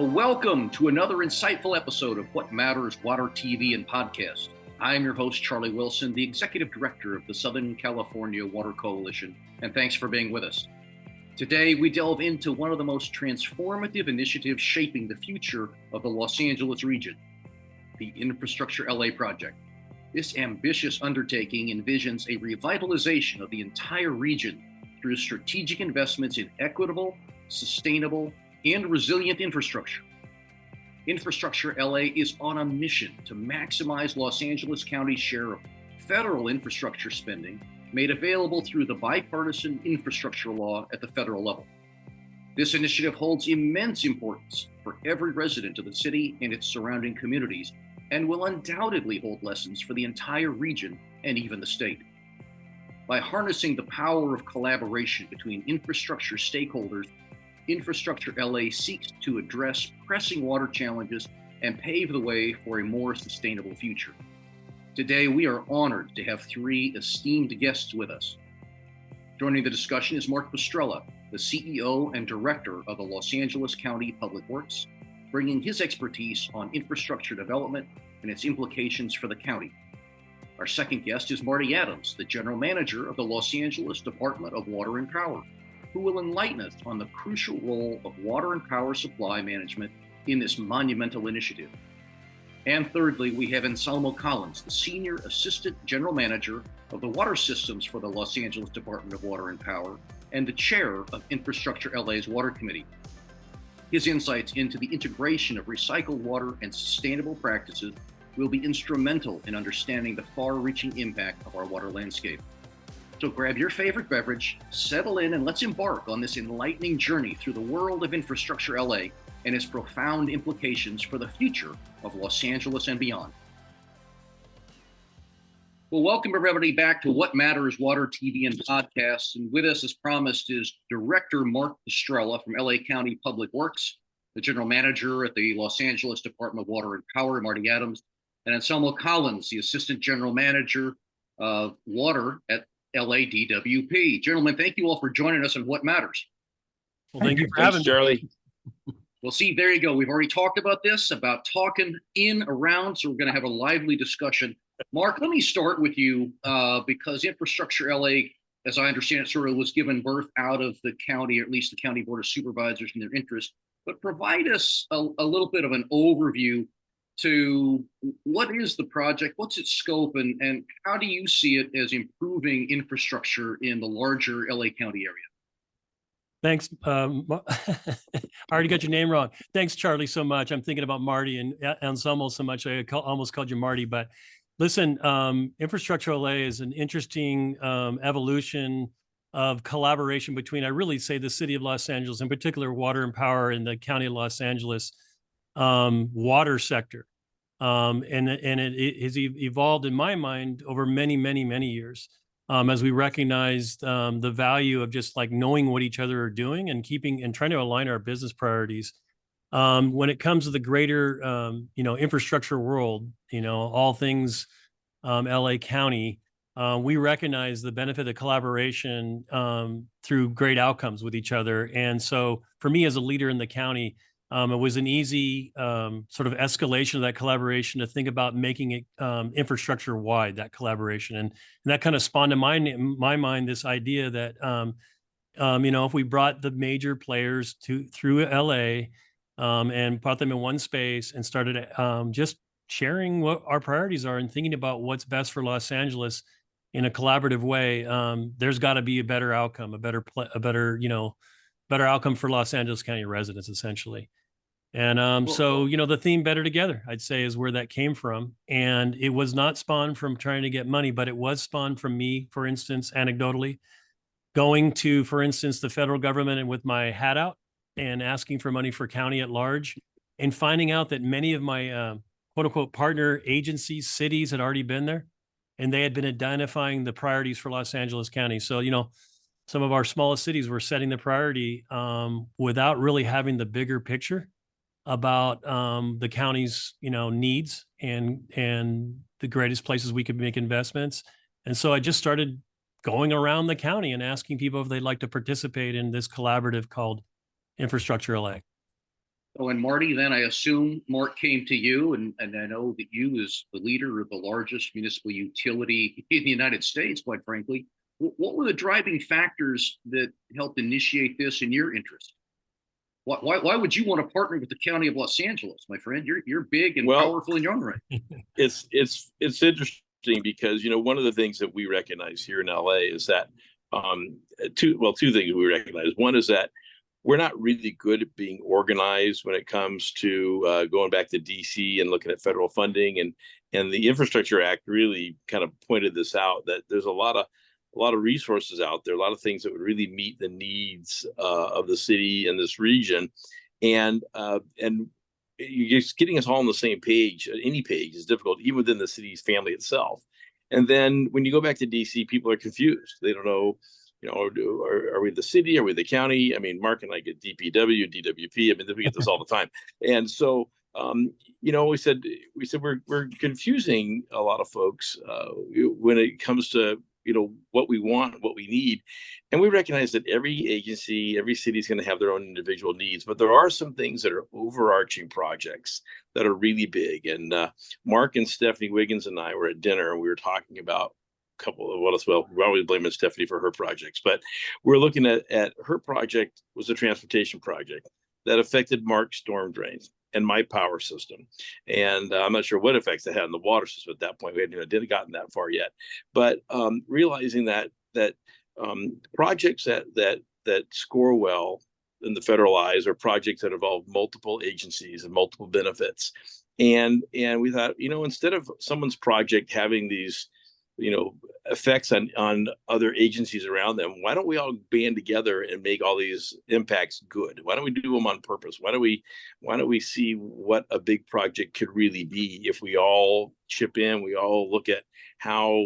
Well, welcome to another insightful episode of What Matters Water TV and Podcast. I'm your host, Charlie Wilson, the Executive Director of the Southern California Water Coalition, and thanks for being with us. Today, we delve into one of the most transformative initiatives shaping the future of the Los Angeles region, the Infrastructure L.A. project. This ambitious undertaking envisions a revitalization of the entire region through strategic investments in equitable, sustainable, and resilient infrastructure. Infrastructure L.A. is on a mission to maximize Los Angeles County's share of federal infrastructure spending made available through the bipartisan infrastructure law at the federal level. This initiative holds immense importance for every resident of the city and its surrounding communities, and will undoubtedly hold lessons for the entire region and even the state. By harnessing the power of collaboration between infrastructure stakeholders, Infrastructure L.A. seeks to address pressing water challenges and pave the way for a more sustainable future. Today, we are honored to have three esteemed guests with us. Joining the discussion is Mark Pestrella, the CEO and Director of the Los Angeles County Public Works, bringing his expertise on infrastructure development and its implications for the county. Our second guest is Marty Adams, the General Manager of the Los Angeles Department of Water and Power, who will enlighten us on the crucial role of water and power supply management in this monumental initiative. And thirdly, we have Anselmo Collins, the Senior Assistant General Manager of the Water Systems for the Los Angeles Department of Water and Power and the Chair of Infrastructure L.A.'s Water Committee. His insights into the integration of recycled water and sustainable practices will be instrumental in understanding the far-reaching impact of our water landscape. So grab your favorite beverage, settle in, and let's embark on this enlightening journey through the world of Infrastructure L.A. and its profound implications for the future of Los Angeles and beyond. Well, welcome everybody back to What Matters Water TV and Podcasts. And with us, as promised, is Director Mark Pestrella from L.A. County Public Works, the General Manager at the Los Angeles Department of Water and Power, Marty Adams, and Anselmo Collins, the Assistant General Manager of Water at LADWP. Gentlemen, thank you all for joining us on What Matters. Well, thank you for having me, Charlie. Well, see, there you go. We've already talked about this, about talking in, around, so we're going to have a lively discussion. Mark, let me start with you because Infrastructure L.A., as I understand it, sort of was given birth out of the county, or at least the County Board of Supervisors and their interest. But provide us a little bit of an overview to what is the project, what's its scope, and how do you see it as improving infrastructure in the larger LA County area? Thanks. I already got your name wrong. Thanks, Charlie, so much. I'm thinking about Marty and Anselmo so much, I almost called you Marty. But listen, Infrastructure LA is an interesting evolution of collaboration between, I really say, the city of Los Angeles, in particular, Water and Power in the County of Los Angeles water sector. And it has evolved in my mind over many, many, many years as we recognized the value of just like knowing what each other are doing and keeping and trying to align our business priorities. When it comes to the greater, infrastructure world, all things LA County, we recognize the benefit of collaboration through great outcomes with each other. And so for me as a leader in the county, it was an easy sort of escalation of that collaboration to think about making it infrastructure wide, that collaboration. And that kind of spawned in my mind this idea that, if we brought the major players through LA and brought them in one space and started just sharing what our priorities are and thinking about what's best for Los Angeles in a collaborative way, there's got to be a better outcome, a better outcome for Los Angeles County residents, essentially. And the theme Better Together, I'd say, is where that came from. And it was not spawned from trying to get money, but it was spawned from me, for instance, anecdotally, going to, for instance, the federal government and with my hat out and asking for money for county at large and finding out that many of my quote unquote partner agencies, cities had already been there and they had been identifying the priorities for Los Angeles County. So, some of our smallest cities were setting the priority without really having the bigger picture about the county's, needs and the greatest places we could make investments. And so I just started going around the county and asking people if they'd like to participate in this collaborative called Infrastructure L.A. Oh, and Marty, then I assume Mark came to you, and I know that you, as the leader of the largest municipal utility in the United States, quite frankly, what were the driving factors that helped initiate this in your interest? Why would you want to partner with the County of Los Angeles, my friend? You're big and Well, powerful in your own right. it's interesting because one of the things that we recognize here in LA is that two things we recognize. One is that we're not really good at being organized when it comes to going back to DC and looking at federal funding, and the Infrastructure Act really kind of pointed this out, that there's a lot of resources out there, a lot of things that would really meet the needs of the city and this region, and you're just getting us all on the same page. Any page is difficult, even within the city's family itself. And then when you go back to DC, people are confused. They don't know, are we the city? Are we the county? I mean, Mark and I get DPW, DWP. I mean, we get this all the time. And so, we said we're confusing a lot of folks when it comes to what we want, what we need. And we recognize that every agency, every city is going to have their own individual needs, but there are some things that are overarching projects that are really big. And Mark and Stephanie Wiggins and I were at dinner, and we were talking about a couple of we're always blaming Stephanie for her projects, but we're looking at her project was a transportation project that affected Mark's storm drains and my power system. And I'm not sure what effects it had on the water system at that point. We hadn't gotten that far yet. But realizing that projects that score well in the federal eyes are projects that involve multiple agencies and multiple benefits. And we thought, instead of someone's project having these effects on other agencies around them, why don't we all band together and make all these impacts good? Why don't we do them on purpose? Why don't we see what a big project could really be if we all chip in, we all look at how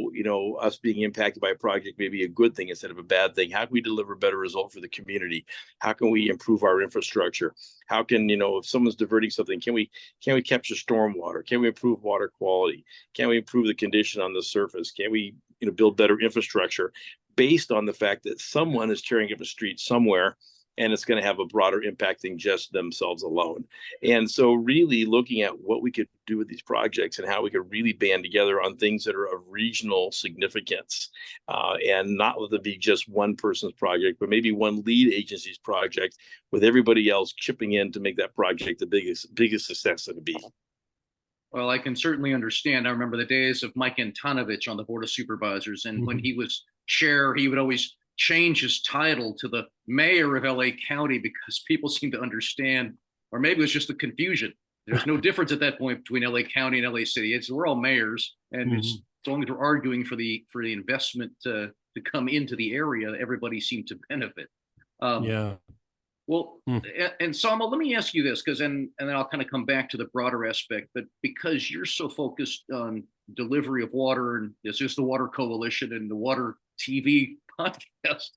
us being impacted by a project may be a good thing instead of a bad thing. How can we deliver a better result for the community? How can we improve our infrastructure? How can if someone's diverting something, can we capture stormwater? Can we improve water quality? Can we improve the condition on the surface? Can we build better infrastructure based on the fact that someone is tearing up a street somewhere, and it's going to have a broader impact than just themselves alone. And so really looking at what we could do with these projects and how we could really band together on things that are of regional significance, and not let it be just one person's project, but maybe one lead agency's project with everybody else chipping in to make that project the biggest success it could be. Well, I can certainly understand. I remember the days of Mike Antonovich on the Board of Supervisors, and when he was chair, he would always change his title to the mayor of LA County because people seemed to understand, or maybe it was just the confusion. There's no difference at that point between LA County and LA City. We're all mayors, and as long as we're arguing for the investment to come into the area, everybody seemed to benefit. Yeah. Well, and Salma, let me ask you this, because and then I'll kind of come back to the broader aspect, but because you're so focused on delivery of water, and this is the Water Coalition and the Water TV podcast,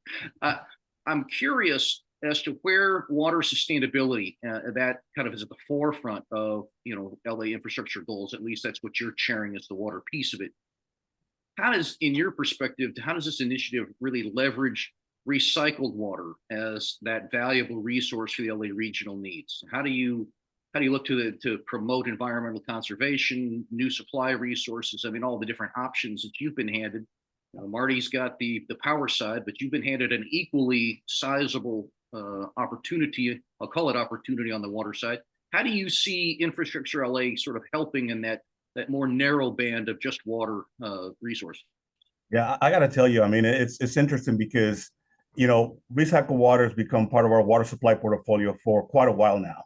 I'm curious as to where water sustainability, that kind of is at the forefront of LA infrastructure goals. At least that's what you're chairing as the water piece of it. How does, in your perspective, how does this initiative really leverage recycled water as that valuable resource for the LA regional needs? How do you look to promote environmental conservation, new supply resources? I mean, all the different options that you've been handed. Marty's got the power side, but you've been handed an equally sizable opportunity. I'll call it opportunity on the water side. How do you see Infrastructure LA sort of helping in that more narrow band of just water resource? Yeah, I got to tell you, I mean, it's interesting because recycled water has become part of our water supply portfolio for quite a while now.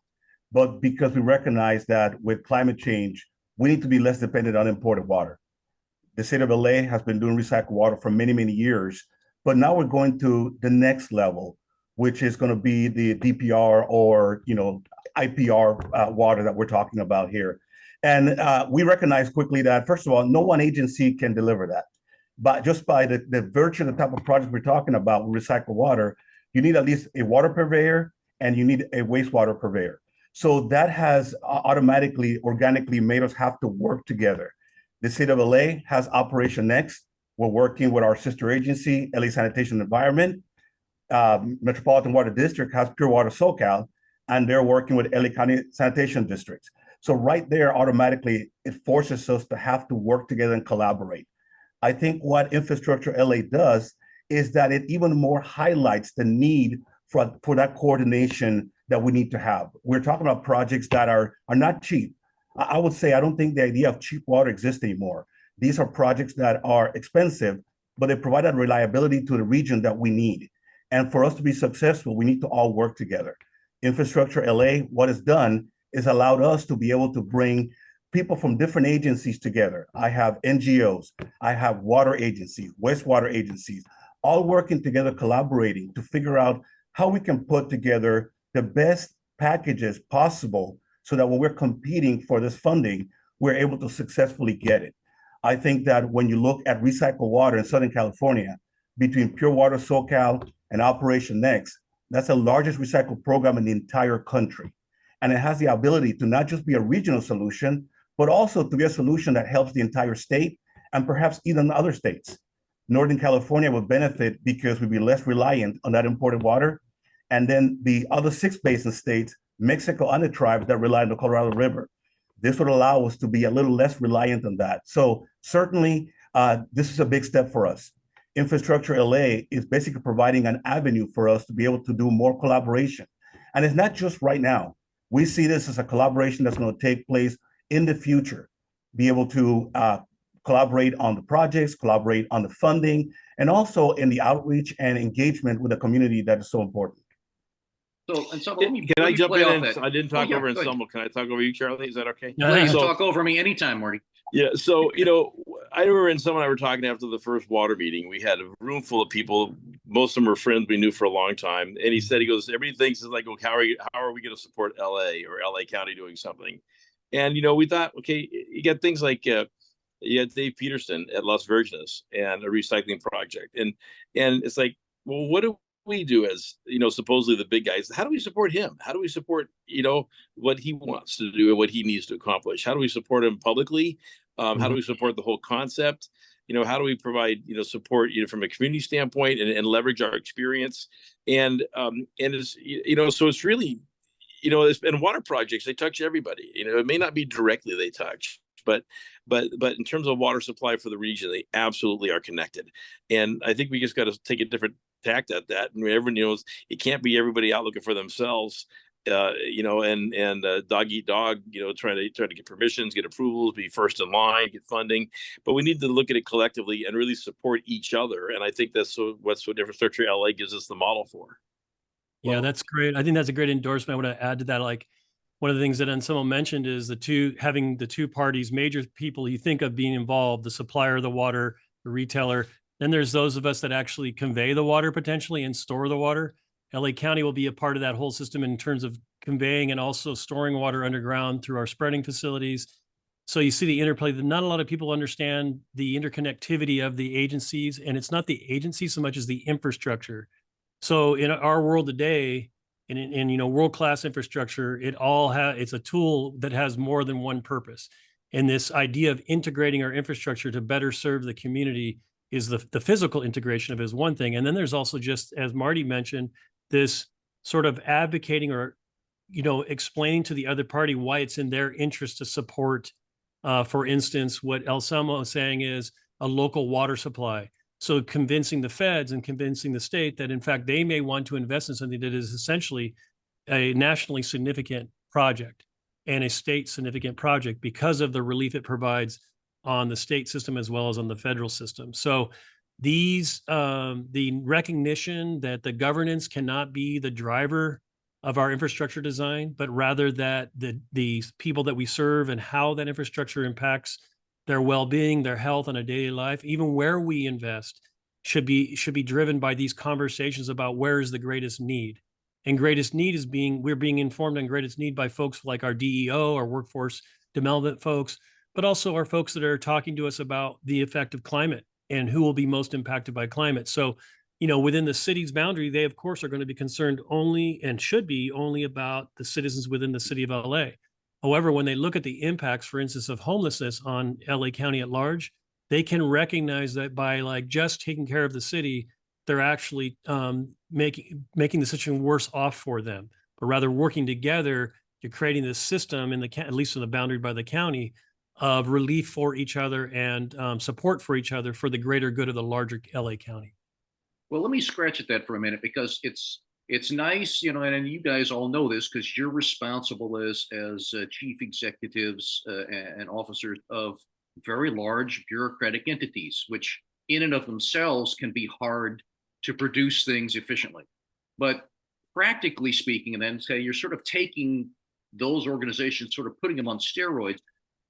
But because we recognize that with climate change, we need to be less dependent on imported water. The city of LA has been doing recycled water for many, many years, but now we're going to the next level, which is going to be the DPR or, IPR water that we're talking about here. And we recognize quickly that, first of all, no one agency can deliver that. But just by the virtue of the type of project we're talking about with recycled water, you need at least a water purveyor and you need a wastewater purveyor. So that has automatically, organically made us have to work together. The city of LA has Operation Next. We're working with our sister agency, LA Sanitation and Environment. Metropolitan Water District has Pure Water SoCal. and they're working with LA County sanitation districts. So right there, automatically, it forces us to have to work together and collaborate. I think what Infrastructure LA does is that it even more highlights the need for that coordination that we need to have. We're talking about projects that are not cheap. I would say I don't think the idea of cheap water exists anymore. These are projects that are expensive, but they provide that reliability to the region that we need. And for us to be successful, we need to all work together. Infrastructure LA, what it's done is allowed us to be able to bring people from different agencies together. I have NGOs, I have water agencies, wastewater agencies, all working together, collaborating to figure out how we can put together the best packages possible so that when we're competing for this funding, we're able to successfully get it. I think that when you look at recycled water in Southern California, between Pure Water SoCal and Operation Next, that's the largest recycled program in the entire country. And it has the ability to not just be a regional solution, but also to be a solution that helps the entire state and perhaps even other states. Northern California would benefit because we'd be less reliant on that imported water. And then the other 6 basin states, Mexico and the tribes that rely on the Colorado River. This would allow us to be a little less reliant on that. So certainly, this is a big step for us. Infrastructure LA is basically providing an avenue for us to be able to do more collaboration. And it's not just right now. We see this as a collaboration that's going to take place in the future, be able to collaborate on the projects, collaborate on the funding, and also in the outreach and engagement with the community that is so important. So, and so can I jump in? I didn't talk over Anselmo. Can I talk over you, Charlie? Is that okay? Please talk over me anytime, Marty. Yeah. So, I remember Anselmo and I were talking after the first water meeting. We had a room full of people. Most of them were friends we knew for a long time. And he said, everybody thinks is like, well, how are we going to support LA or LA County doing something? And, we thought, okay, you got things like, you had Dave Peterson at Las Virgenes and a recycling project. And it's like, well, what do we do as, supposedly the big guys? How do we support him? How do we support, what he wants to do and what he needs to accomplish? How do we support him publicly? How do we support the whole concept? How do we provide, support, from a community standpoint and leverage our experience? And it's, so it's really, and water projects, they touch everybody. It may not be directly they touch, but in terms of water supply for the region, they absolutely are connected. And I think we just got to take a different tact at that. And everyone knows it can't be everybody out looking for themselves, and dog eat dog, trying to get permissions, get approvals, be first in line, get funding. But we need to look at it collectively and really support each other. And I think that's what Infrastructure LA gives us the model for. Yeah, that's great. I think that's a great endorsement. I want to add to that, like, one of the things that Anselmo mentioned is having the two parties, major people you think of being involved, the supplier of the water, the retailer. Then there's those of us that actually convey the water potentially and store the water. LA County will be a part of that whole system in terms of conveying and also storing water underground through our spreading facilities. So you see the interplay that not a lot of people understand the interconnectivity of the agencies, and it's not the agency so much as the infrastructure. So in our world today, in world-class infrastructure, it's a tool that has more than one purpose. And this idea of integrating our infrastructure to better serve the community is the physical integration of it is one thing. And then there's also, just as Marty mentioned, this sort of advocating or, explaining to the other party why it's in their interest to support, for instance, what Anselmo is saying is a local water supply. So convincing the feds and convincing the state that, in fact, they may want to invest in something that is essentially a nationally significant project and a state significant project because of the relief it provides on the state system as well as on the federal system. So the recognition that the governance cannot be the driver of our infrastructure design, but rather that the people that we serve and how that infrastructure impacts their well-being, their health, and a daily life, even where we invest, should be driven by these conversations about where is the greatest need. And greatest need is we're being informed on greatest need by folks like our DEO, our workforce development folks, but also our folks that are talking to us about the effect of climate and who will be most impacted by climate. So, within the city's boundary, they of course are going to be concerned only and should be only about the citizens within the city of LA. However, when they look at the impacts, for instance, of homelessness on LA County at large, they can recognize that by just taking care of the city, they're actually making the situation worse off for them. but rather working together to creating this system at least in the boundary by the county, of relief for each other and support for each other for the greater good of the larger LA County. Well, let me scratch at that for a minute, because it's nice, and you guys all know this because you're responsible as chief executives and officers of very large bureaucratic entities, which in and of themselves can be hard to produce things efficiently. But practically speaking, and then say you're sort of taking those organizations, sort of putting them on steroids.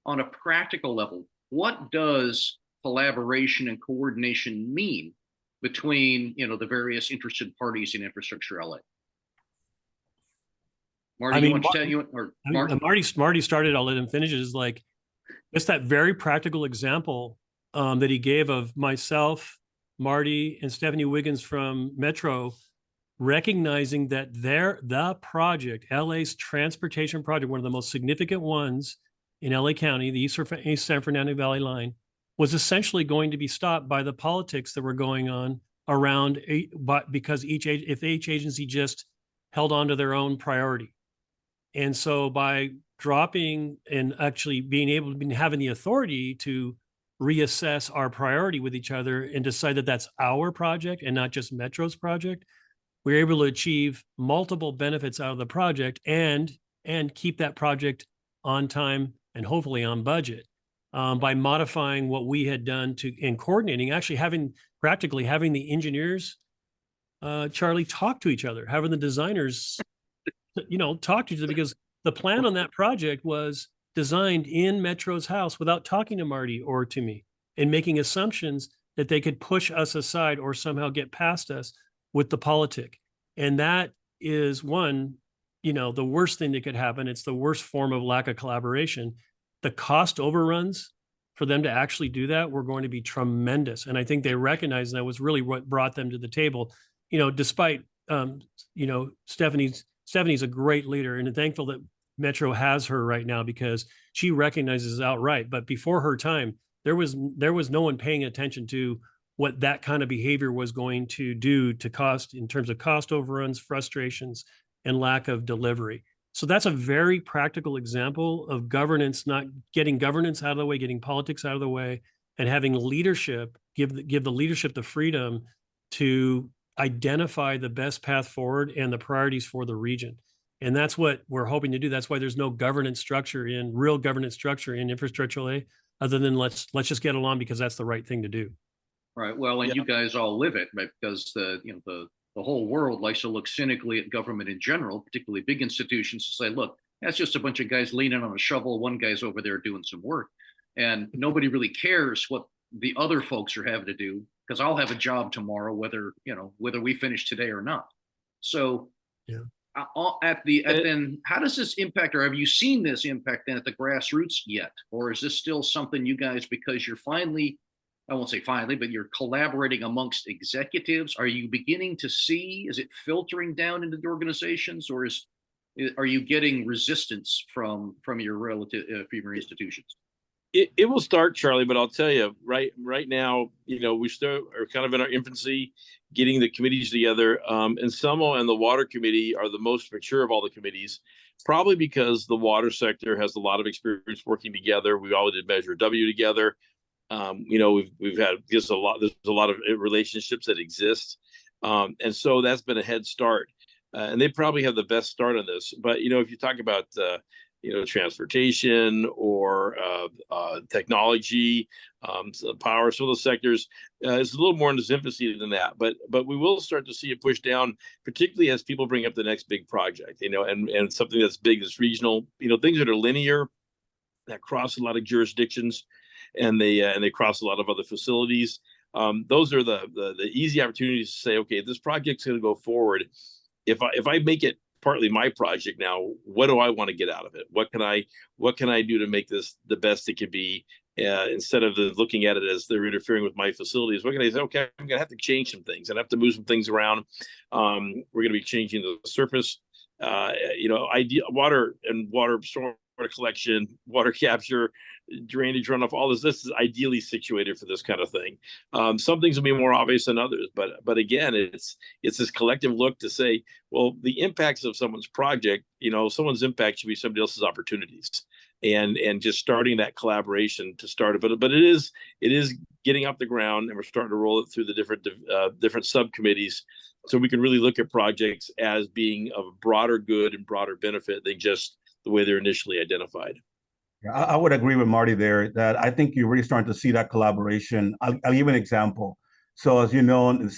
On a practical level, what does collaboration and coordination mean between the various interested parties in Infrastructure LA? Marty, you want to tell you, or Mark? Marty started. I'll let him finish. It is like just that very practical example that he gave of myself, Marty, and Stephanie Wiggins from Metro, recognizing that the project, LA's transportation project, one of the most significant ones in LA County, the East San Fernando Valley line, was essentially going to be stopped by the politics that were going on around, because each agency just held on to their own priority. And so by dropping and actually being able to having the authority to reassess our priority with each other and decide that that's our project and not just Metro's project, we're able to achieve multiple benefits out of the project and keep that project on time and hopefully on budget, by modifying what we had done in coordinating, actually practically having the engineers, Charlie, talk to each other, having the designers, talk to each other, because the plan on that project was designed in Metro's house without talking to Marty or to me, and making assumptions that they could push us aside or somehow get past us with the politic. And that is one, the worst thing that could happen. It's the worst form of lack of collaboration. The cost overruns for them to actually do that were going to be tremendous. And I think they recognized that was really what brought them to the table, despite, Stephanie's a great leader, and I'm thankful that Metro has her right now, because she recognizes outright. But before her time, there was no one paying attention to what that kind of behavior was going to do to cost, in terms of cost overruns, frustrations, and lack of delivery. So that's a very practical example of governance, not getting governance out of the way, getting politics out of the way, and having leadership, give the leadership the freedom to identify the best path forward and the priorities for the region. And that's what we're hoping to do. That's why there's no real governance structure in Infrastructure LA, other than let's just get along because that's the right thing to do. Right. Well, and you guys all live it, right? Because the whole world likes to look cynically at government in general, particularly big institutions, to say, look, that's just a bunch of guys leaning on a shovel. One guy's over there doing some work, and nobody really cares what the other folks are having to do, because I'll have a job tomorrow, whether we finish today or not. So, yeah. Then how does this impact, or have you seen this impact then at the grassroots yet, or is this still something you guys, because you're finally, I won't say finally, but you're collaborating amongst executives, are you beginning to see, is it filtering down into the organizations, or are you getting resistance from your relative from your institutions? It will start, Charlie, but I'll tell you right now, we still are kind of in our infancy, getting the committees together. Anselmo and the Water Committee are the most mature of all the committees, probably because the water sector has a lot of experience working together. We all did Measure W together. We've had there's a lot of relationships that exist, and so that's been a head start. And they probably have the best start on this. But if you talk about transportation or technology, power, some of the sectors, it's a little more in its infancy than that. But we will start to see it push down, particularly as people bring up the next big project, and something that's big, that's regional, things that are linear, that cross a lot of jurisdictions, and they cross a lot of other facilities. Those are the easy opportunities to say, okay, this project's going to go forward. If I make it partly my project now, what do I want to get out of it? What can I do to make this the best it can be? Instead of looking at it as they're interfering with my facilities, what can I say? Okay, I'm going to have to change some things. I have to move some things around. We're going to be changing the surface. Water and storm collection, water capture, drainage runoff, all this. This is ideally situated for this kind of thing. Some things will be more obvious than others, but again, it's this collective look to say, well, the impacts of someone's project, someone's impact should be somebody else's opportunities, and just starting that collaboration to start it. But it is getting off the ground, and we're starting to roll it through the different subcommittees, so we can really look at projects as being of broader good and broader benefit than just the way they're initially identified. I would agree with Marty there that I think you're really starting to see that collaboration. I'll give you an example. So as you know, at the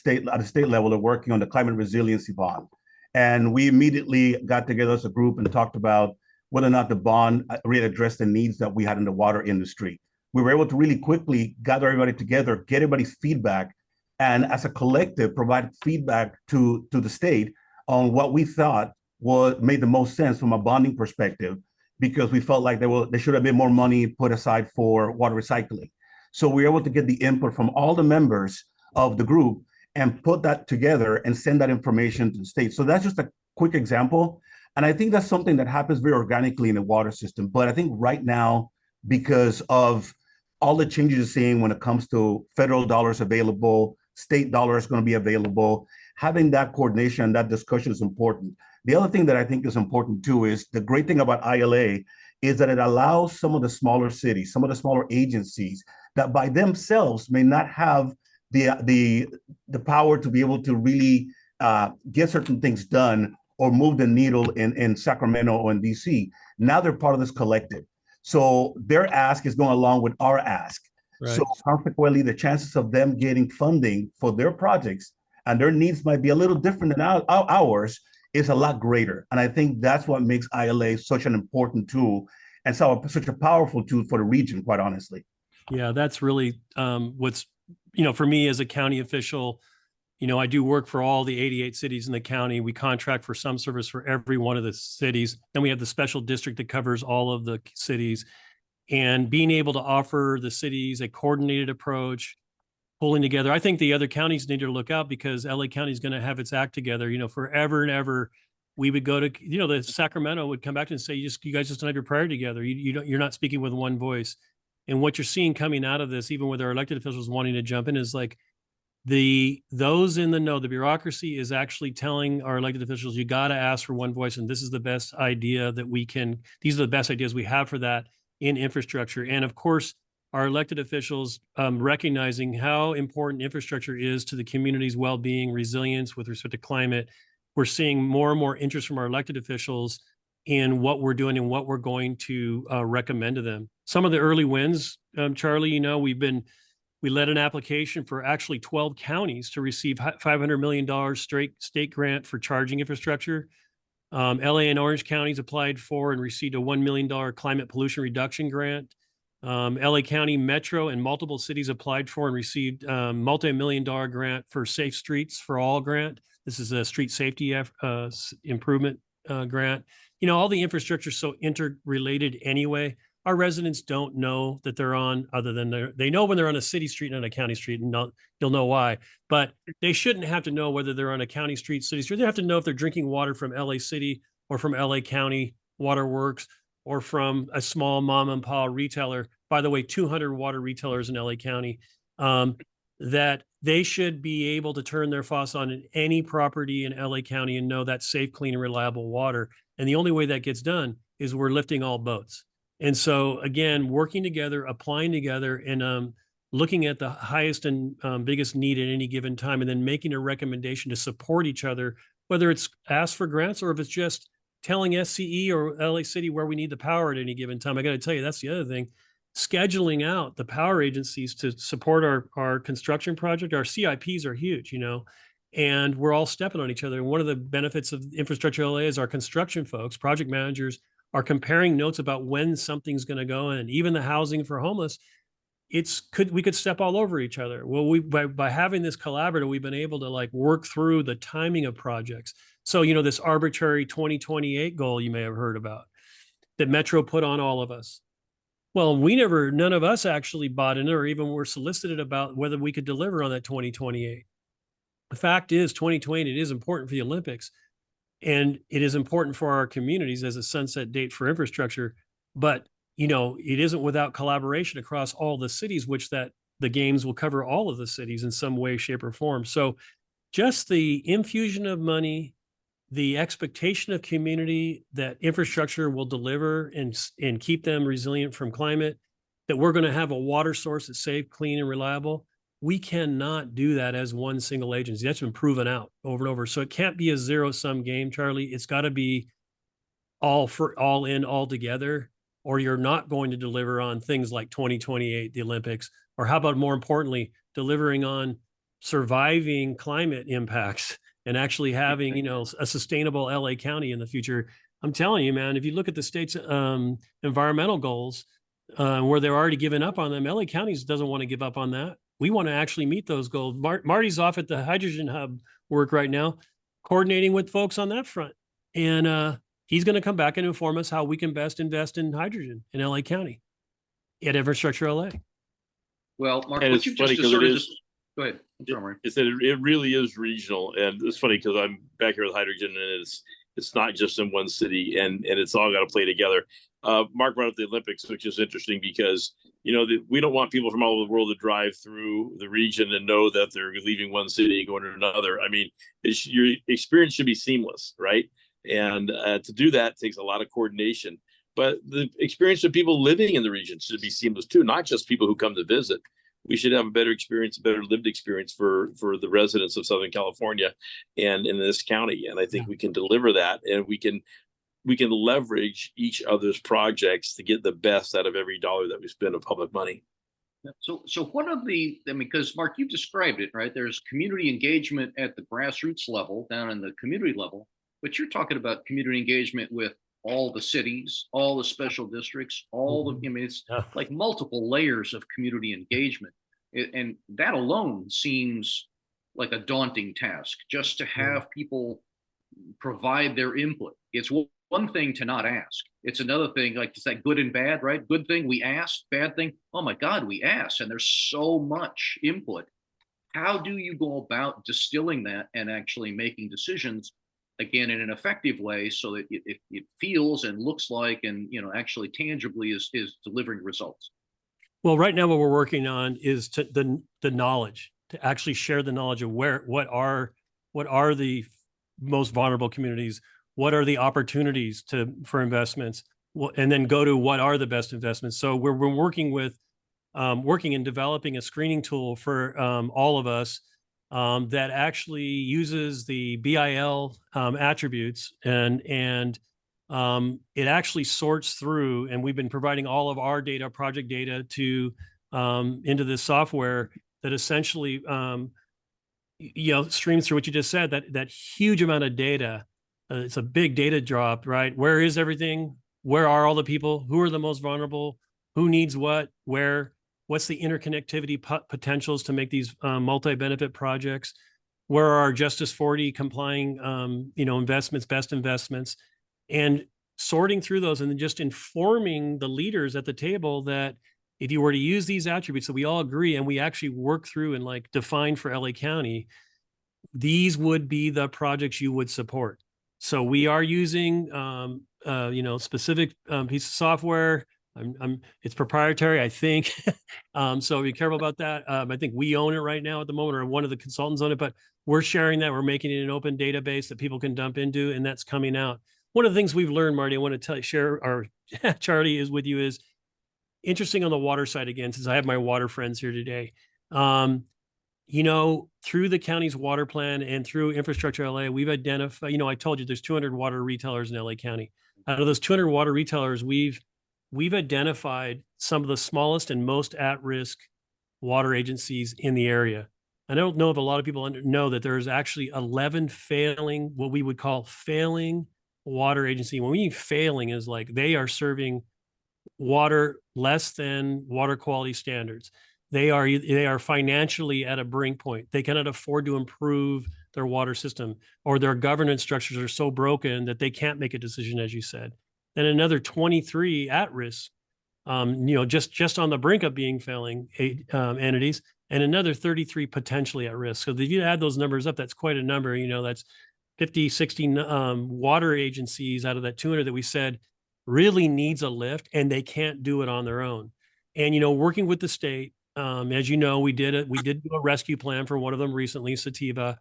state level, they're working on the climate resiliency bond. And we immediately got together as a group and talked about whether or not the bond really addressed the needs that we had in the water industry. We were able to really quickly gather everybody together, get everybody's feedback, and as a collective, provide feedback to the state on what we thought made the most sense from a bonding perspective, because we felt like there should have been more money put aside for water recycling. So we were able to get the input from all the members of the group and put that together and send that information to the state. So that's just a quick example. And I think that's something that happens very organically in the water system. But I think right now, because of all the changes you're seeing when it comes to federal dollars available, state dollars going to be available, having that coordination, that discussion is important. The other thing that I think is important too is the great thing about ILA is that it allows some of the smaller cities, some of the smaller agencies that by themselves may not have the power to be able to really get certain things done or move the needle in Sacramento or in DC. Now they're part of this collective. So their ask is going along with our ask. Right. So consequently, the chances of them getting funding for their projects and their needs might be a little different than ours is a lot greater. And I think that's what makes ILA such an important tool and such a powerful tool for the region, quite honestly. Yeah, that's really what's, for me as a county official, I do work for all the 88 cities in the county. We contract for some service for every one of the cities. Then we have the special district that covers all of the cities. And being able to offer the cities a coordinated approach, pulling together. I think the other counties need to look out because LA County is going to have its act together. Forever and ever, we would go to, the Sacramento would come back and say, you guys just don't have your priority together. You're not speaking with one voice. And what you're seeing coming out of this, even with our elected officials wanting to jump in, is like those in the know, the bureaucracy is actually telling our elected officials, you got to ask for one voice. And this is the best idea these are the best ideas we have for that in infrastructure. And of course, our elected officials recognizing how important infrastructure is to the community's well-being, resilience with respect to climate. We're seeing more and more interest from our elected officials in what we're doing and what we're going to recommend to them. Some of the early wins, Charlie, we led an application for actually 12 counties to receive $500 million straight state grant for charging infrastructure. LA and Orange counties applied for and received a $1 million climate pollution reduction grant. LA County Metro and multiple cities applied for and received multi-million-dollar grant for Safe Streets for All grant. This is a street safety improvement grant. All the infrastructure is so interrelated anyway. Our residents don't know that they're on, other than they know when they're on a city street and on a county street, and you'll know why. But they shouldn't have to know whether they're on a county street, city street. They have to know if they're drinking water from LA City or from LA County Waterworks or from a small mom and pop retailer. By the way, 200 water retailers in LA County, that they should be able to turn their faucet on in any property in LA County and know that's safe, clean, and reliable water. And the only way that gets done is we're lifting all boats. And so again, working together, applying together, and looking at the highest and biggest need at any given time, and then making a recommendation to support each other, whether it's ask for grants or if it's just telling SCE or LA City where we need the power at any given time. I got to tell you, that's the other thing. Scheduling out the power agencies to support our construction project. Our CIPs are huge, and we're all stepping on each other. And one of the benefits of Infrastructure L.A. is our construction folks, project managers, are comparing notes about when something's going to go in. Even the housing for homeless, we could step all over each other. Well, by having this collaborative, we've been able to work through the timing of projects. So, this arbitrary 2028 goal you may have heard about that Metro put on all of us. Well, none of us actually bought in or even were solicited about whether we could deliver on that 2028. The fact is 2028 is important for the Olympics, and it is important for our communities as a sunset date for infrastructure. but it isn't without collaboration across all the cities, which that the games will cover all of the cities in some way, shape, or form. So just the infusion of money, the expectation of community that infrastructure will deliver and keep them resilient from climate, that we're going to have a water source that's safe, clean, and reliable. We cannot do that as one single agency. That's been proven out over and over. So it can't be a zero-sum game, Charlie. It's got to be all in, all together, or you're not going to deliver on things like 2028, the Olympics, or how about more importantly, delivering on surviving climate impacts and actually having, a sustainable LA County in the future. I'm telling you, man, if you look at the state's environmental goals, where they're already giving up on them, LA County doesn't want to give up on that. We want to actually meet those goals. Marty's off at the hydrogen hub work right now, coordinating with folks on that front. And he's going to come back and inform us how we can best invest in hydrogen in LA County at Infrastructure L.A. Well, Mark, and what you just sort of just go ahead. It's that it really is regional, and it's funny because I'm back here with hydrogen, and it's not just in one city, and it's all got to play together. Mark brought up the Olympics, which is interesting because we don't want people from all over the world to drive through the region and know that they're leaving one city and going to another. I mean, your experience should be seamless, right? And to do that takes a lot of coordination. But the experience of people living in the region should be seamless too, not just people who come to visit. We should have a better experience, a better lived experience for the residents of Southern California and in this county. And I think we can deliver that, and we can leverage each other's projects to get the best out of every dollar that we spend of public money. So what are because Mark, you described it, right? There's community engagement at the grassroots level, down in the community level, but you're talking about community engagement with all the cities, all the special districts, it's like multiple layers of community engagement. And that alone seems like a daunting task, just to have people provide their input. It's one thing to not ask. It's another thing, like, is that good and bad, right? Good thing we asked, bad thing, oh my God, we asked, and there's so much input. How do you go about distilling that and actually making decisions, again, in an effective way, so that it feels and looks like, and actually tangibly is delivering results? Well, right now what we're working on is the knowledge, to actually share the knowledge of what are the most vulnerable communities, what are the opportunities for investments, and then go to what are the best investments. So we're working in developing a screening tool for all of us that actually uses the BIL attributes, and it actually sorts through, and we've been providing all of our data, project data, to into this software that essentially streams through what you just said, that huge amount of data. It's a big data drop, right? Where is everything? Where are all the people? Who are the most vulnerable? Who needs what? Where? What's the interconnectivity potentials to make these multi-benefit projects? Where are our Justice 40 complying, investments, best investments, and sorting through those, and then just informing the leaders at the table that if you were to use these attributes that we all agree and we actually work through and define for LA County, these would be the projects you would support. So we are using, specific piece of software. It's proprietary, I think. So be careful about that. I think we own it right now at the moment, or one of the consultants own it, but we're sharing that. We're making it an open database that people can dump into, and that's coming out. One of the things we've learned, Marty, I want to share, or Charlie, is with you, is interesting on the water side again, since I have my water friends here today. Through the county's water plan and through Infrastructure L.A., we've identified, I told you there's 200 water retailers in LA County. Out of those 200 water retailers, we've identified some of the smallest and most at-risk water agencies in the area. I don't know if a lot of people know that there's actually 11 what we would call failing water agency. When we mean failing, is like they are serving water less than water quality standards. They are financially at a brink point. They cannot afford to improve their water system, or their governance structures are so broken that they can't make a decision, as you said. And another 23 at risk, just on the brink of being failing entities, and another 33 potentially at risk. So if you add those numbers up, that's quite a number. That's 50, 60 water agencies out of that 200 that we said really needs a lift, and they can't do it on their own. And, you know, working with the state, as you know, we did do a rescue plan for one of them recently, Sativa,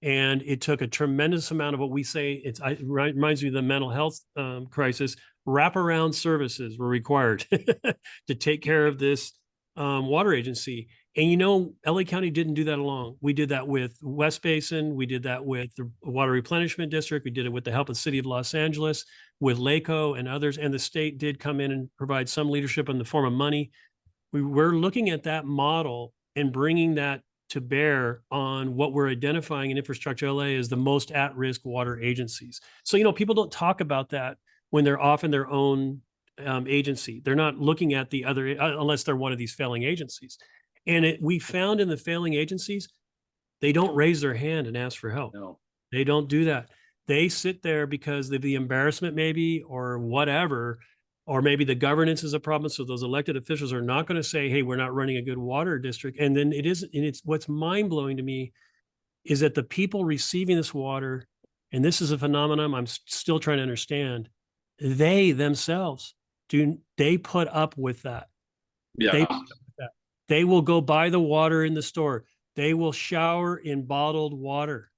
and it took a tremendous amount of what we say. It reminds me of the mental health crisis. Wraparound services were required to take care of this water agency. And, you know, LA County didn't do that alone. We did that with West Basin. We did that with the Water Replenishment District. We did it with the help of the City of Los Angeles, with LACO and others. And the state did come in and provide some leadership in the form of money. We were looking at that model and bringing that to bear on what we're identifying in Infrastructure L.A. as the most at-risk water agencies. So, you know, people don't talk about that when they're off in their own agency. They're not looking at the other, unless they're one of these failing agencies. And we found in the failing agencies, they don't raise their hand and ask for help. No. They don't do that. They sit there because of the embarrassment maybe, or whatever, or maybe the governance is a problem. So those elected officials are not going to say, hey, we're not running a good water district. And then it's what's mind blowing to me is that the people receiving this water, and this is a phenomenon I'm still trying to understand, they themselves they put up with that. Yeah. They will go buy the water in the store. They will shower in bottled water.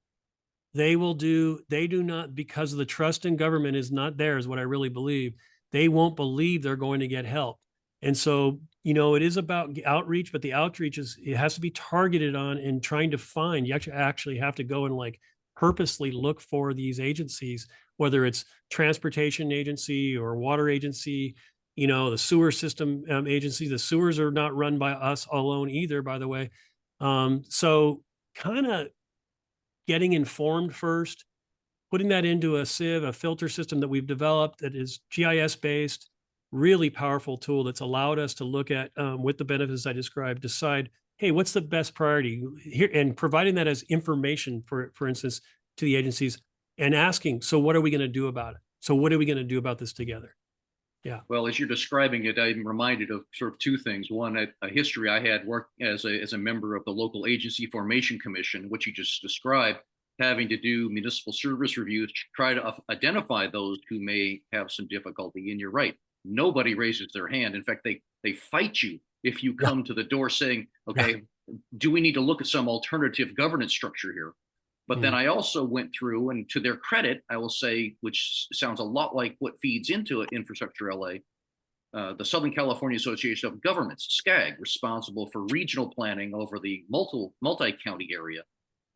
They do not, because of the trust in government is not there, is what I really believe. They won't believe they're going to get help. And so, you know, it is about outreach, but the outreach it has to be targeted on and trying to find, you actually have to go and like purposely look for these agencies, whether it's transportation agency or water agency, you know, the sewer system agency. The sewers are not run by us alone either, by the way. So kind of getting informed first, putting that into a sieve, a filter system that we've developed that is GIS based, really powerful tool that's allowed us to look at, with the benefits I described, decide, hey, what's the best priority here, and providing that as information, for instance, to the agencies, and asking, so what are we going to do about it? So what are we going to do about this together? Yeah. Well, as you're describing it, I'm reminded of sort of two things. One, a history I had worked as a member of the local agency formation commission, which you just described, having to do municipal service reviews, try to identify those who may have some difficulty. And you're right, nobody raises their hand. In fact, they fight you if you come to the door saying, okay, do we need to look at some alternative governance structure here? But then I also went through, and to their credit, I will say, which sounds a lot like what feeds into it, Infrastructure L.A., the Southern California Association of Governments, SCAG, responsible for regional planning over the multi-county area,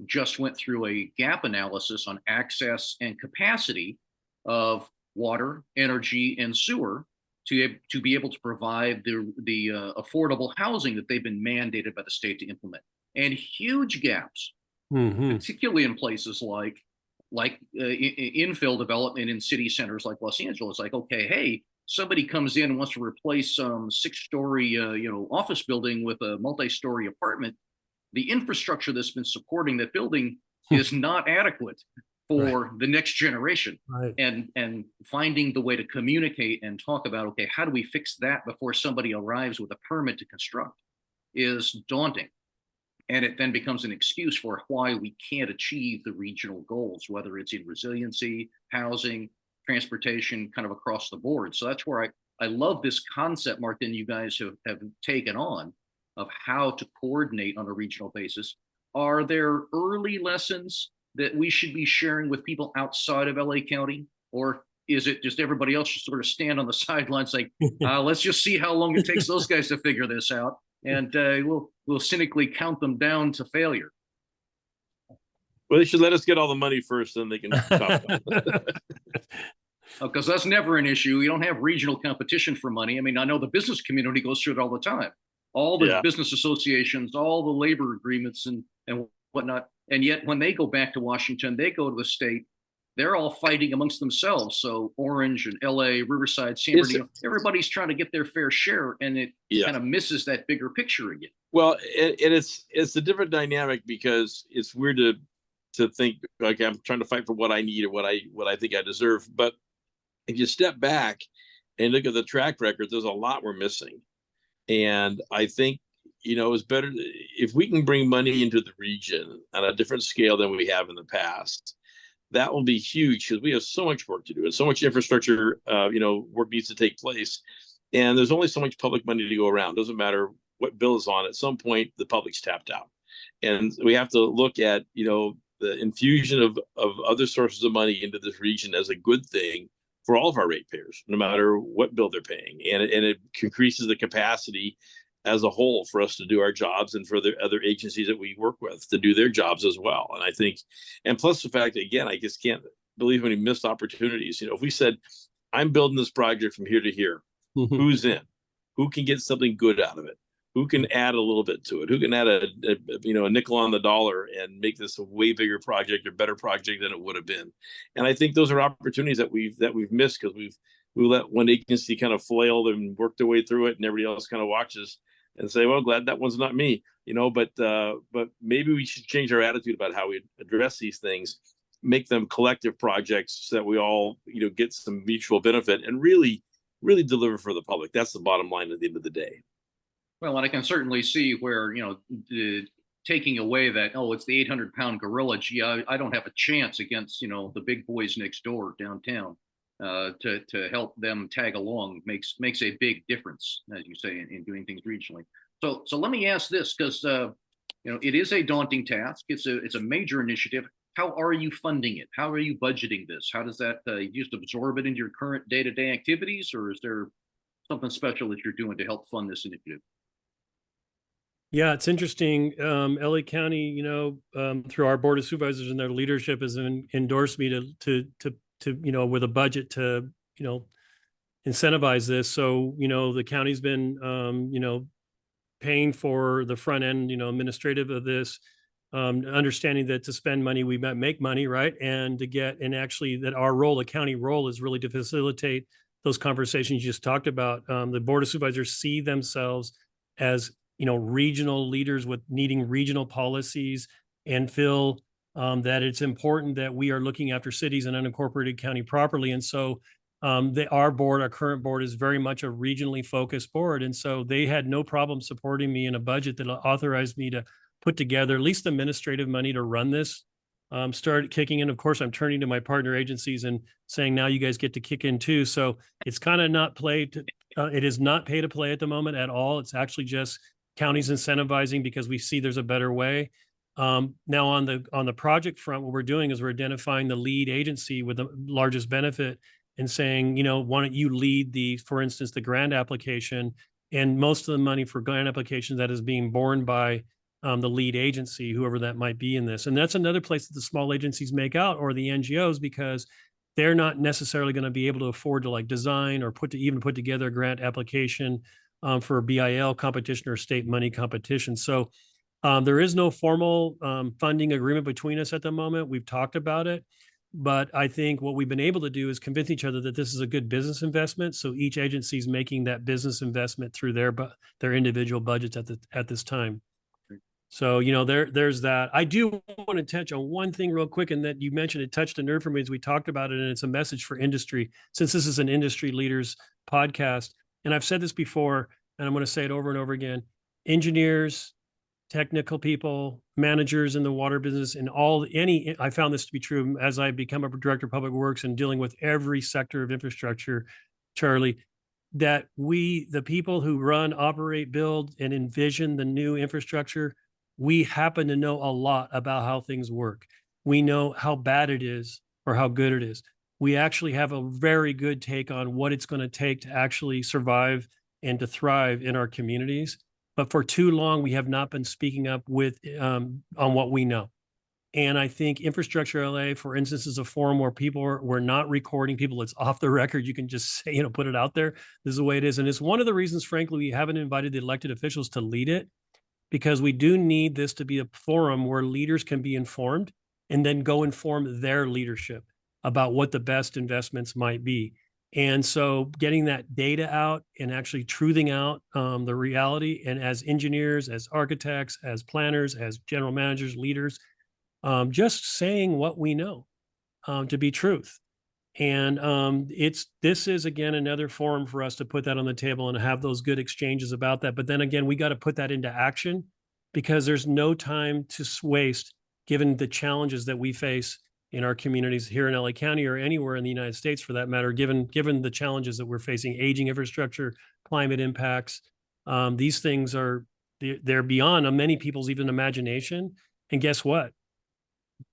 just went through a gap analysis on access and capacity of water, energy, and sewer to be able to provide the affordable housing that they've been mandated by the state to implement. And huge gaps, particularly in places like infill development in city centers like Los Angeles. Like, okay, hey, somebody comes in and wants to replace some 6-story office building with a multi-story apartment. The infrastructure that's been supporting that building is not adequate for the next generation. And finding the way to communicate and talk about, okay, how do we fix that before somebody arrives with a permit to construct is daunting. And it then becomes an excuse for why we can't achieve the regional goals, whether it's in resiliency, housing, transportation, kind of across the board. So that's where I love this concept, Mark, that you guys have taken on of how to coordinate on a regional basis. Are there early lessons that we should be sharing with people outside of LA County? Or is it just everybody else just sort of stand on the sidelines like, let's just see how long it takes those guys to figure this out? And we'll cynically count them down to failure. Well, they should let us get all the money first, then they can talk about it. Because that's never an issue. You don't have regional competition for money. I mean, I know the business community goes through it all the time. All the business associations, all the labor agreements and whatnot. And yet when they go back to Washington, they go to the state, they're all fighting amongst themselves. So Orange and LA, Riverside, San Bernardino, everybody's trying to get their fair share, and it kind of misses that bigger picture again. Well, it's a different dynamic, because it's weird to think like I'm trying to fight for what I need or what I think I deserve. But if you step back and look at the track record, there's a lot we're missing. And I think, it's better if we can bring money into the region on a different scale than we have in the past, that will be huge because we have so much work to do and so much infrastructure, work needs to take place. And there's only so much public money to go around. Doesn't matter what bill is on. At some point, the public's tapped out. And we have to look at, the infusion of other sources of money into this region as a good thing for all of our ratepayers, no matter what bill they're paying. And it increases the capacity as a whole for us to do our jobs and for the other agencies that we work with to do their jobs as well. And I think, and plus the fact, again, I just can't believe how many missed opportunities. If we said, I'm building this project from here to here, who's in? Who can get something good out of it? Who can add a little bit to it? Who can add a nickel on the dollar and make this a way bigger project or better project than it would have been? And I think those are opportunities that we've missed because we let one agency kind of flail and work their way through it, and everybody else kind of watches and say, well, glad that one's not me, but maybe we should change our attitude about how we address these things, make them collective projects so that we all, get some mutual benefit and really deliver for the public. That's the bottom line at the end of the day. Well, and I can certainly see where, taking away that, it's the 800-pound gorilla. Gee, I don't have a chance against, the big boys next door downtown. To help them tag along makes a big difference, as you say, in doing things regionally. So let me ask this, because it is a daunting task. It's a major initiative. How are you funding it? How are you budgeting this? How does that you just absorb it into your current day-to-day activities, or is there something special that you're doing to help fund this initiative? Yeah, it's interesting. LA County, through our board of supervisors and their leadership, has endorsed me to with a budget to, incentivize this. So, the county's been, paying for the front end, administrative of this, understanding that to spend money, we might make money, right? And actually that our role, the county role, is really to facilitate those conversations you just talked about. The board of supervisors see themselves as, regional leaders with needing regional policies, and feel that it's important that we are looking after cities and unincorporated county properly. And so our current board, is very much a regionally focused board. And so they had no problem supporting me in a budget that authorized me to put together at least administrative money to run this, start kicking in. Of course, I'm turning to my partner agencies and saying, now you guys get to kick in too. So it's kind of not it is not pay to play at the moment at all. It's actually just counties incentivizing because we see there's a better way. Now on the project front, what we're doing is we're identifying the lead agency with the largest benefit and saying, why don't you lead for instance, the grant application, and most of the money for grant applications that is being borne by the lead agency, whoever that might be in this. And that's another place that the small agencies make out, or the NGOs, because they're not necessarily going to be able to afford to design or put together a grant application for a BIL competition or state money competition. So there is no formal funding agreement between us at the moment. We've talked about it, but I think what we've been able to do is convince each other that this is a good business investment. So each agency is making that business investment through their individual budgets at this time. So, there's that. I do want to touch on one thing real quick, and that you mentioned, it touched a nerve for me as we talked about it, and it's a message for industry, since this is an industry leaders podcast. And I've said this before, and I'm going to say it over and over again: engineers, technical people, managers in the water business, and I found this to be true as I become a director of public works and dealing with every sector of infrastructure, Charlie, that the people who run, operate, build, and envision the new infrastructure, we happen to know a lot about how things work. We know how bad it is or how good it is. We actually have a very good take on what it's going to take to actually survive and to thrive in our communities. But for too long, we have not been speaking up on what we know. And I think Infrastructure L.A., for instance, is a forum where we're not recording people. It's off the record. You can just say, put it out there. This is the way it is. And it's one of the reasons, frankly, we haven't invited the elected officials to lead it, because we do need this to be a forum where leaders can be informed and then go inform their leadership about what the best investments might be. And so getting that data out and actually truthing out the reality, and as engineers, as architects, as planners, as general managers, leaders, just saying what we know to be truth. And this is, again, another forum for us to put that on the table and have those good exchanges about that. But then again, we got to put that into action, because there's no time to waste given the challenges that we face in our communities here in LA County or anywhere in the United States for that matter, given the challenges that we're facing, aging infrastructure, climate impacts. These things they're beyond many people's even imagination. And guess what?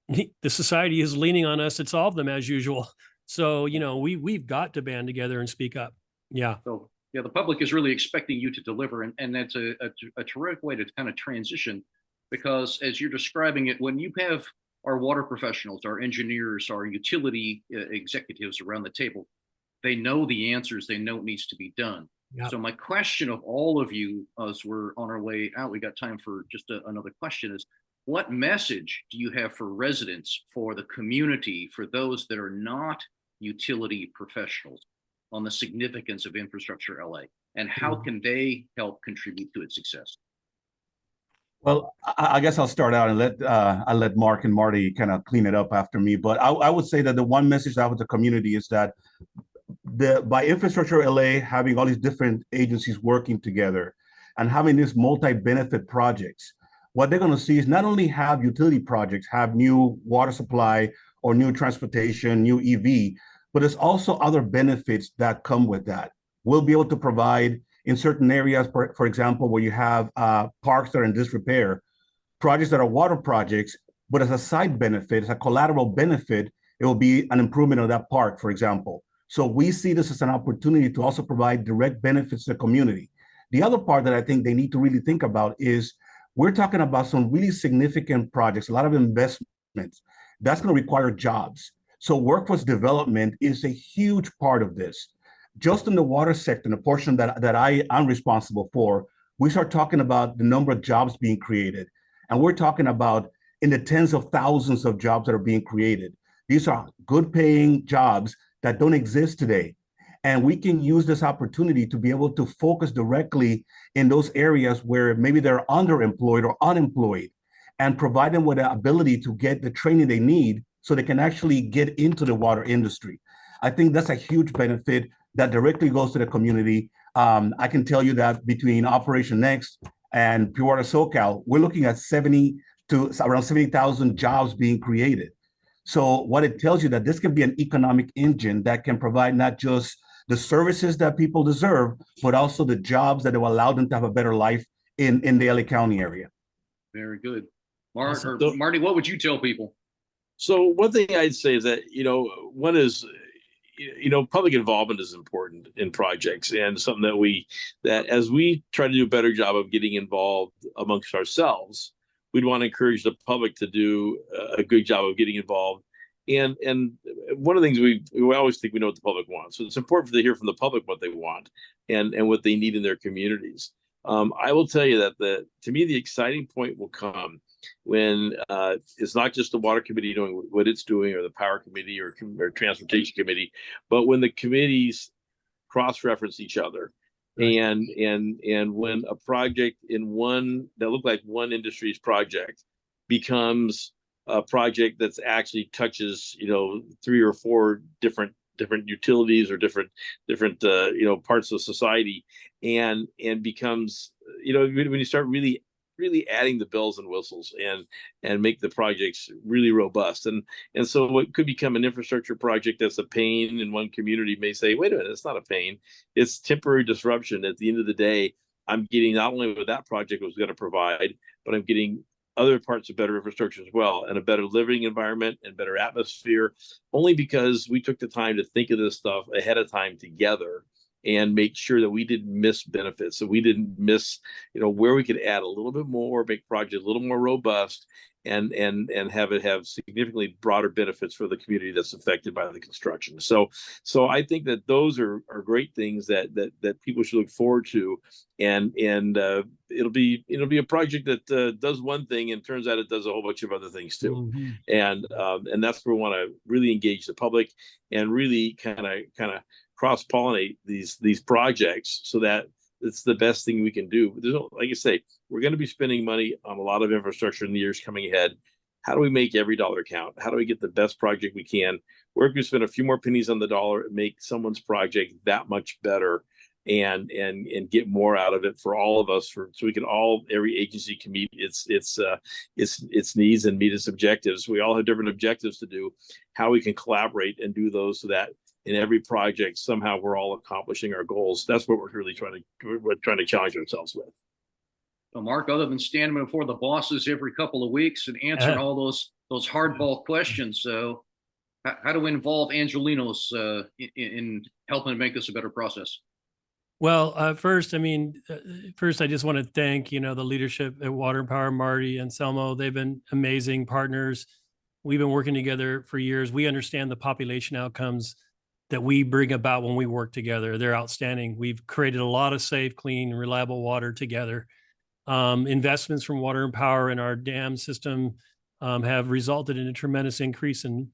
The society is leaning on us to solve them as usual. So, we've got to band together and speak up. Yeah. So yeah, the public is really expecting you to deliver, and that's a terrific way to kind of transition, because as you're describing it, when you have our water professionals, our engineers, our utility executives around the table, they know the answers, they know what needs to be done. Yep. So my question of all of you, as we're on our way out, we got time for just another question, is what message do you have for residents, for the community, for those that are not utility professionals, on the significance of Infrastructure LA, and how can they help contribute to its success? Well, I guess I'll start out and I'll let Mark and Marty kind of clean it up after me. But I would say that the one message I have with the community is that by Infrastructure LA having all these different agencies working together and having these multi-benefit projects, what they're going to see is not only have utility projects have new water supply or new transportation, new EV, but there's also other benefits that come with that. We'll be able to provide in certain areas, for example, where you have parks that are in disrepair, projects that are water projects, but as a side benefit, as a collateral benefit, it will be an improvement of that park, for example. So we see this as an opportunity to also provide direct benefits to the community. The other part that I think they need to really think about is we're talking about some really significant projects, a lot of investments that's going to require jobs. So workforce development is a huge part of this. Just in the water sector, the portion that I'm responsible for, we start talking about the number of jobs being created. And we're talking about in the tens of thousands of jobs that are being created. These are good paying jobs that don't exist today. And we can use this opportunity to be able to focus directly in those areas where maybe they're underemployed or unemployed, and provide them with the ability to get the training they need so they can actually get into the water industry. I think that's a huge benefit that directly goes to the community. I can tell you that between Operation Next and Pure Water SoCal, we're looking at around 70,000 jobs being created. So what it tells you that this can be an economic engine that can provide not just the services that people deserve, but also the jobs that will allow them to have a better life in the LA County area. Very good. Marty, what would you tell people? So one thing I'd say is that, one is, public involvement is important in projects, and something that as we try to do a better job of getting involved amongst ourselves, we'd want to encourage the public to do a good job of getting involved. And one of the things we always think we know what the public wants. So it's important to hear from the public what they want and what they need in their communities. I will tell you that to me, the exciting point will come when it's not just the water committee doing what it's doing, or the power committee or transportation committee, but when the committees cross-reference each other. Right. And when a project that looked like one industry's project becomes a project that's actually touches 3 or 4 different utilities or different parts of society, and becomes when you start really adding the bells and whistles and make the projects really robust. And so what could become an infrastructure project that's a pain in one community may say, wait a minute, it's not a pain. It's temporary disruption. At the end of the day, I'm getting not only what that project was going to provide, but I'm getting other parts of better infrastructure as well, and a better living environment and better atmosphere, only because we took the time to think of this stuff ahead of time together and make sure that we didn't miss benefits. So we didn't miss, where we could add a little bit more, make projects a little more robust, and have it have significantly broader benefits for the community that's affected by the construction. So I think that those are great things that people should look forward to, and it'll be a project that does one thing and turns out it does a whole bunch of other things too. Mm-hmm. And that's where we want to really engage the public and really kind of cross-pollinate these projects so that it's the best thing we can do. Like I say, we're going to be spending money on a lot of infrastructure in the years coming ahead. How do we make every dollar count? How do we get the best project we can? We're going to spend a few more pennies on the dollar and make someone's project that much better and get more out of it for all of us, so we can every agency can meet its needs and meet its objectives. We all have different objectives to do, how we can collaborate and do those so that in every project somehow we're all accomplishing our goals. That's what we're really trying to challenge ourselves with. Well, Mark, other than standing before the bosses every couple of weeks and answering all those hardball questions, so how do we involve Angelinos in helping to make this a better process? Well, first, I just want to thank, the leadership at Water and Power, Marty and Anselmo. They've been amazing partners. We've been working together for years. We understand the population outcomes that we bring about when we work together. They're outstanding. We've created a lot of safe, clean, reliable water together. Investments from Water and Power in our dam system have resulted in a tremendous increase in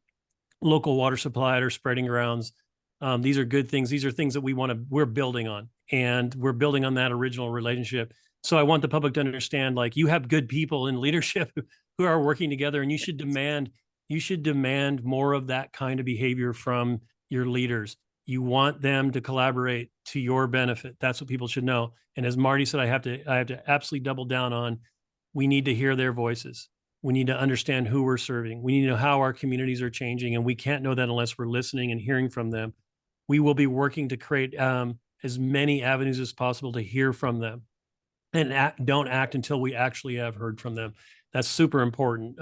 local water supply at our spreading grounds. These are good things. These are things that we're building on, and we're building on that original relationship. So I want the public to understand, like, you have good people in leadership who are working together, and you should demand more of that kind of behavior from your leaders. You want them to collaborate to your benefit. That's what people should know. And as Marty said, I have to absolutely double down on, we need to hear their voices. We need to understand who we're serving. We need to know how our communities are changing, and we can't know that unless we're listening and hearing from them. We will be working to create as many avenues as possible to hear from them, and don't act until we actually have heard from them. That's super important.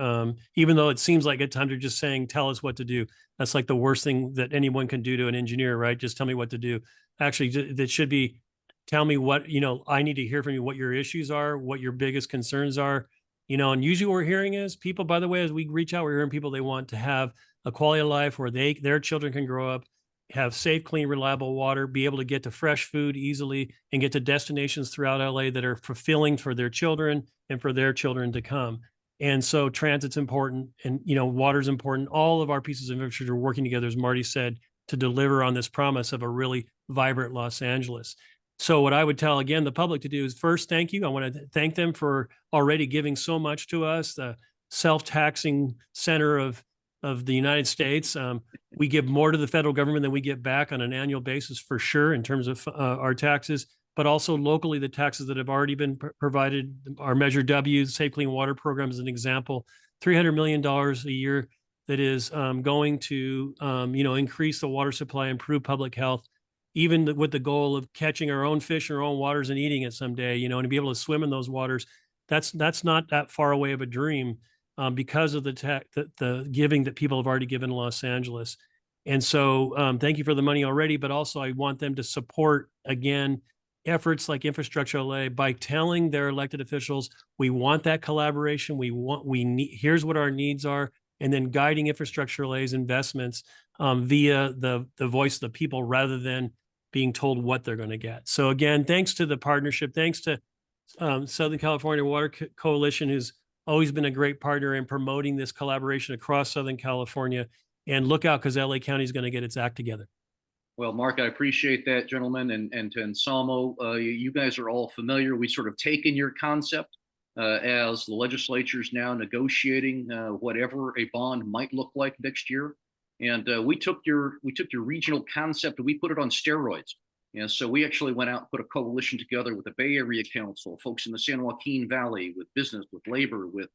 Even though it seems like at times they're just saying, tell us what to do. That's like the worst thing that anyone can do to an engineer, right? Just tell me what to do. Actually, that should be, tell me what, I need to hear from you, what your issues are, what your biggest concerns are. And usually what we're hearing is people, by the way, as we reach out, we're hearing people, they want to have a quality of life where their children can grow up, have safe, clean, reliable water, be able to get to fresh food easily, and get to destinations throughout LA that are fulfilling for their children and for their children to come. And so transit's important, and water's important. All of our pieces of infrastructure are working together, as Marty said, to deliver on this promise of a really vibrant Los Angeles. So what I would tell, again, the public to do is, first, thank you. I want to thank them for already giving so much to us, the self-taxing center of the United States. We give more to the federal government than we get back on an annual basis, for sure, in terms of our taxes, but also locally, the taxes that have already been provided. Our Measure W, Safe Clean Water Program, is an example. $300 million a year that is going to increase the water supply, improve public health, even with the goal of catching our own fish in our own waters and eating it someday, and to be able to swim in those waters. That's not that far away of a dream, because of the giving that people have already given in Los Angeles. And so thank you for the money already, but also I want them to support, again, efforts like Infrastructure L.A. by telling their elected officials, we want that collaboration. Here's what our needs are, and then guiding Infrastructure L.A.'s investments via the voice of the people, rather than being told what they're going to get. So again, thanks to the partnership, thanks to Southern California Water Coalition, who's always been a great partner in promoting this collaboration across Southern California. And look out, because LA County is going to get its act together. Well, Mark, I appreciate that, gentlemen. And to Anselmo, you guys are all familiar. We sort of taken your concept as the legislature is now negotiating whatever a bond might look like next year. And we took your regional concept and we put it on steroids. And so we actually went out and put a coalition together with the Bay Area Council, folks in the San Joaquin Valley, with business, with labor, with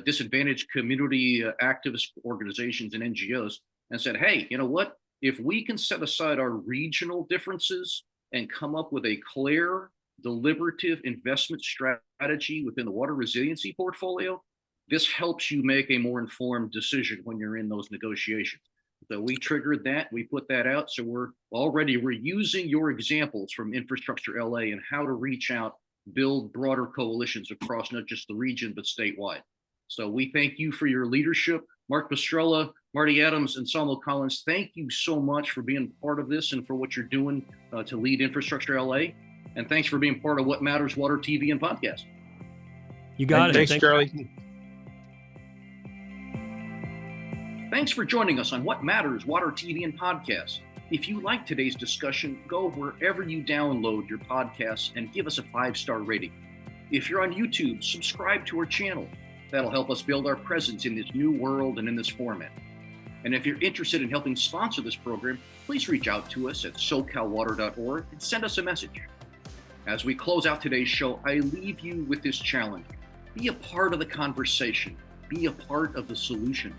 disadvantaged community activist organizations and NGOs, and said, hey, you know what? If we can set aside our regional differences and come up with a clear, deliberative investment strategy within the water resiliency portfolio, this helps you make a more informed decision when you're in those negotiations. So we triggered that, we put that out. So we're using your examples from Infrastructure L.A. and how to reach out, build broader coalitions across not just the region, but statewide. So we thank you for your leadership. Mark Pestrella, Marty Adams, and Anselmo Collins, thank you so much for being part of this and for what you're doing to lead Infrastructure L.A. And thanks for being part of What Matters Water TV and Podcast. You got it. Thanks, Charlie. Thanks for joining us on What Matters Water TV and Podcast. If you like today's discussion, go wherever you download your podcasts and give us a 5-star rating. If you're on YouTube, subscribe to our channel. That'll help us build our presence in this new world and in this format. And if you're interested in helping sponsor this program, please reach out to us at socalwater.org and send us a message. As we close out today's show, I leave you with this challenge. Be a part of the conversation. Be a part of the solution.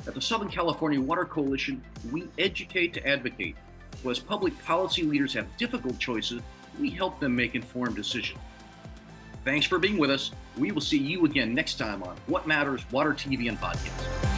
At the Southern California Water Coalition, we educate to advocate. So as public policy leaders have difficult choices, we help them make informed decisions. Thanks for being with us. We will see you again next time on What Matters Water, TV, and Podcast.